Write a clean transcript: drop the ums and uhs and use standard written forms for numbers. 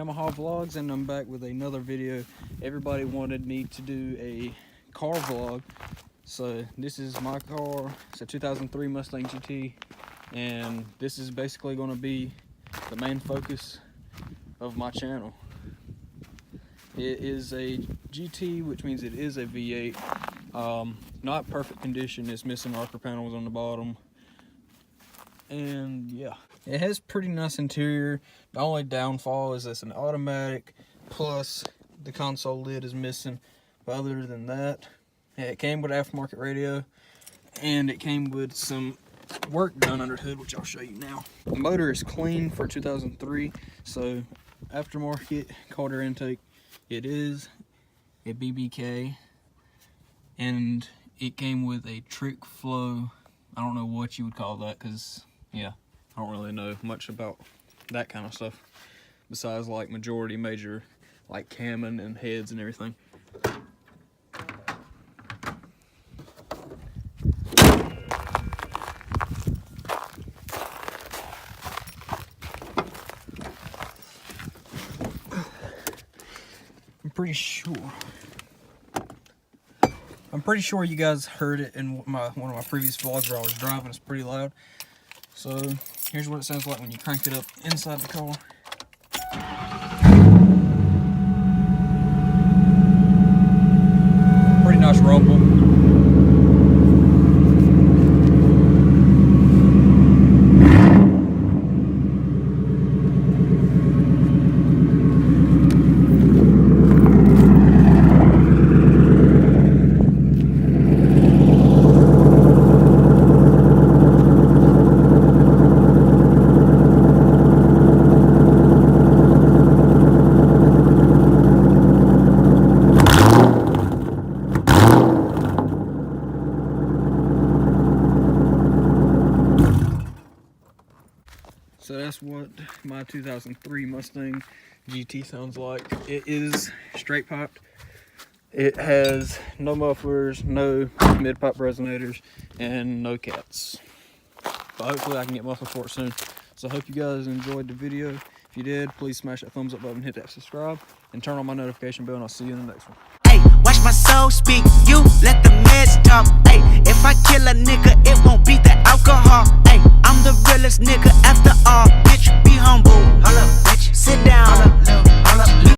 Yamaha Vlogs, and I'm back with another video. Everybody wanted me to do a car vlog, so this is my car. It's a 2003 Mustang GT, and this is basically going to be the main focus of my channel. It is a GT, which means it is a V8. Not perfect condition. It's missing rocker panels on the bottom, and yeah, it has pretty nice interior. The only downfall is it's an automatic, plus the console lid is missing. But other than that, it came with aftermarket radio, and it came with some work done under the hood, which I'll show you now. The motor is clean for 2003, so aftermarket carburetor intake. It is a BBK, and it came with a trick flow. I don't know what you would call that, because yeah, I don't really know much about that kind of stuff besides like major like camming and heads and everything. I'm pretty sure you guys heard it in one of my previous vlogs where I was driving. It's pretty loud. So here's what it sounds like when you crank it up inside the car. Pretty nice rumble. So that's what my 2003 Mustang GT sounds like. It is straight piped. It has no mufflers, no mid-pipe resonators, and no cats. But hopefully I can get muffled for it soon. So I hope you guys enjoyed the video. If you did, please smash that thumbs up button, hit that subscribe, and turn on my notification bell, and I'll see you in the next one. Hey, watch my soul speak, you let the meds talk. Hey, if I kill a nigga, it won't be the alcohol. Hey, I'm the realest nigga after all. Bitch, be humble. Hold up, bitch. Sit down.